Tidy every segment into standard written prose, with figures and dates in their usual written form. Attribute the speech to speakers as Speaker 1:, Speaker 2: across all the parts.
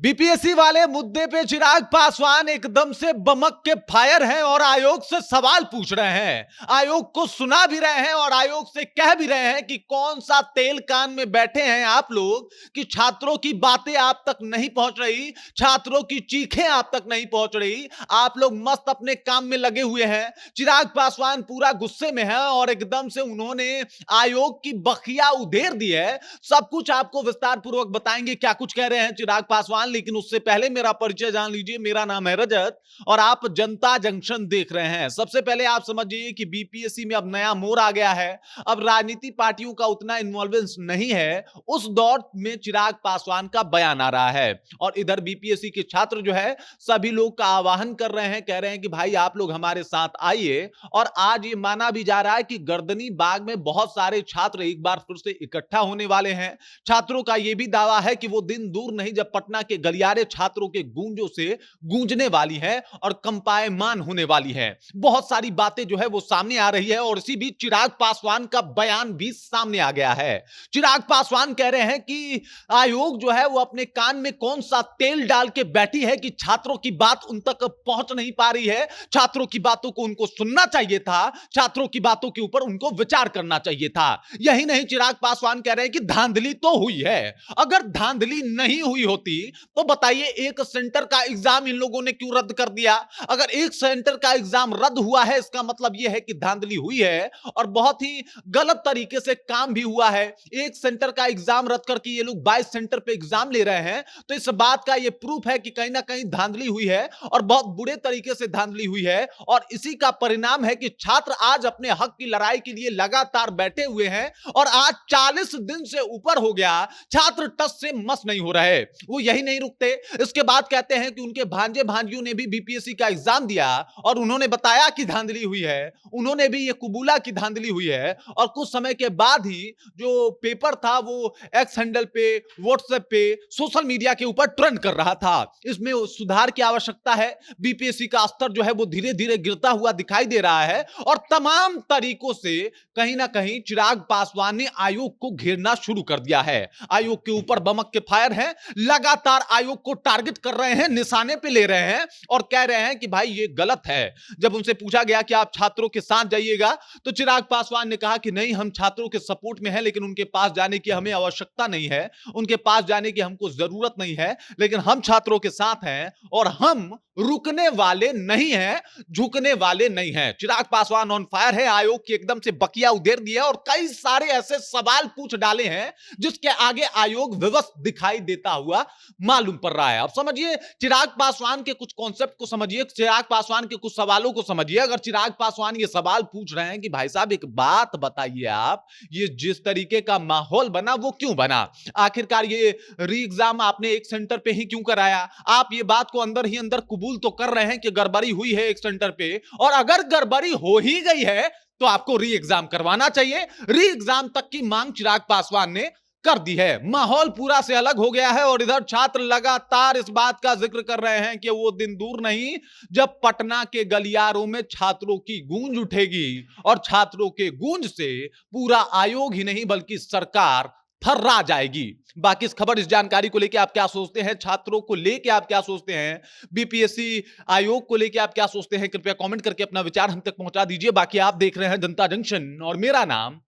Speaker 1: BPSC वाले मुद्दे पे चिराग पासवान एकदम से बमक के फायर हैं और आयोग से सवाल पूछ रहे हैं। आयोग को सुना भी रहे हैं और आयोग से कह भी रहे हैं कि कौन सा तेल कान में बैठे हैं आप लोग कि छात्रों की बातें आप तक नहीं पहुंच रही, छात्रों की चीखें आप तक नहीं पहुंच रही, आप लोग मस्त अपने काम में लगे हुए हैं। चिराग पासवान पूरा गुस्से में है और एकदम से उन्होंने आयोग की बखिया उधेड़ दी है। सब कुछ आपको विस्तार पूर्वक बताएंगे क्या कुछ कह रहे हैं चिराग पासवान, लेकिन उससे पहले मेरा परिचय जान लीजिए। मेरा नाम है रजत और आप जनता जंक्शन देख रहे हैं। सबसे पहले आप समझिए कि बीपीएससी में अब नया मोड़ आ गया है। अब राजनीति पार्टियों का उतना इन्वॉल्वेंस नहीं है। उस दौर में चिराग पासवान का बयान आ रहा है और इधर बीपीएससी के छात्र जो है सभी लोग का आह्वान कर रहे हैं, कह रहे हैं कि भाई आप लोग हमारे साथ आइए। और आज ये माना भी जा रहा है कि गर्दनी बाग में बहुत सारे छात्र एक बार फिर से इकट्ठा होने वाले हैं। छात्रों का यह भी दावा है कि वो दिन दूर नहीं जब पटना के गलियारे छात्रों के गूंजों से गूंजने वाली है और कंपायमान होने वाली है। बहुत सारी बातें जो है वो सामने आ रही है और इसी बीच चिराग पासवान का बयान भी सामने आ गया है। चिराग पासवान कह रहे हैं कि आयोग जो है वो अपने कान में कौन सा तेल डाल के बैठी है कि छात्रों की बात उन तक पहुंच नहीं पा रही है। छात्रों की बातों को उनको सुनना चाहिए था, छात्रों की बातों के ऊपर उनको विचार करना चाहिए था। यही नहीं, चिराग पासवान कह रहे हैं कि धांधली तो हुई है। अगर धांधली नहीं हुई होती तो बताइए एक सेंटर का एग्जाम इन लोगों ने क्यों रद्द कर दिया। अगर एक सेंटर का एग्जाम रद्द हुआ है इसका मतलब यह है कि धांधली हुई है और बहुत ही गलत तरीके से काम भी हुआ है। एक सेंटर का एग्जाम रद्द करके ये लोग 22 सेंटर पे एग्जाम ले रहे हैं, तो इस बात का यह प्रूफ है कि कहीं ना कहीं धांधली हुई है और बहुत बुरे तरीके से धांधली हुई है। और इसी का परिणाम है कि छात्र आज अपने हक की लड़ाई के लिए लगातार बैठे हुए हैं और आज 40 दिन से ऊपर हो गया, छात्र टस से मस नहीं हो रहे। वो यही नहीं रुकते, इसके बाद कहते हैं कि उनके भांजे भांजियों ने भी बीपीएससी का एग्जाम दिया और उन्होंने बताया कि धांधली हुई है, उन्होंने भी ये कबूला की धांधली हुई है। और कुछ समय के बाद ही जो पेपर था वो एक्स हैंडल पे, व्हाट्सएप पे, सोशल मीडिया के ऊपर ट्रेंड कर रहा था। इसमें सुधार की आवश्यकता है। बीपीएससी का स्तर जो है वो धीरे धीरे गिरता हुआ दिखाई दे रहा है और तमाम तरीकों से कहीं ना कहीं चिराग पासवान ने आयोग को घेरना शुरू कर दिया है। आयोग के ऊपर बमक के फायर हैं, लगातार आयोग को टारगेट कर रहे हैं, निशाने पे ले रहे हैं और कह रहे हैं कि भाई ये गलत है। जब उनसे पूछा गया कि आप छात्रों के साथ जाइएगा तो चिराग पासवान ने कहा कि नहीं, हम छात्रों के सपोर्ट में हैं, लेकिन उनके पास जाने की हमें आवश्यकता नहीं है, उनके पास जाने की हमको जरूरत नहीं है, लेकिन हम छात्रों के साथ हैं और हम रुकने वाले नहीं हैं, झुकने वाले नहीं हैं। चिराग पासवान ऑन फायर है, आयोग की एकदम से बकिया उधेड़ दिया और कई सारे ऐसे सवाल पूछ डाले हैं जिसके आगे आयोग विवश दिखाई देता हुआ मालूम पड़ रहा है। अब समझिए चिराग पासवान के कुछ कॉन्सेप्ट को समझिए, चिराग पासवान के कुछ सवालों को समझिए। अगर चिराग पासवान ये सवाल पूछ रहे हैं कि भाई साहब एक बात बताइए, आप ये जिस तरीके का माहौल बना वो क्यों बना, आखिरकार ये री एग्जाम आपने एक सेंटर पे ही क्यों कराया, आप ये बात को अंदर ही अंदर कबूल तो कर रहे हैं कि गड़बड़ी हुई है एक सेंटर पे, और अगर गड़बड़ी हो ही गई है तो आपको री एग्जाम करवाना चाहिए। री एग्जाम तक की मांग चिराग पासवान ने कर दी है। माहौल पूरा से अलग हो गया है और इधर छात्र लगातार इस बात का जिक्र कर रहे हैं कि वो दिन दूर नहीं जब पटना के गलियारों में छात्रों की गूंज उठेगी और छात्रों के गूंज से पूरा आयोग ही नहीं बल्कि सरकार थर्रा जाएगी। बाकी इस खबर, इस जानकारी को लेकर आप क्या सोचते हैं, छात्रों को लेकर आप क्या सोचते हैं, बीपीएससी आयोग को लेकर आप क्या सोचते हैं, कृपया कमेंट करके अपना विचार हम तक पहुंचा दीजिए। बाकी आप देख रहे हैं जनता जंक्शन और मेरा नाम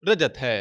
Speaker 1: रजत है।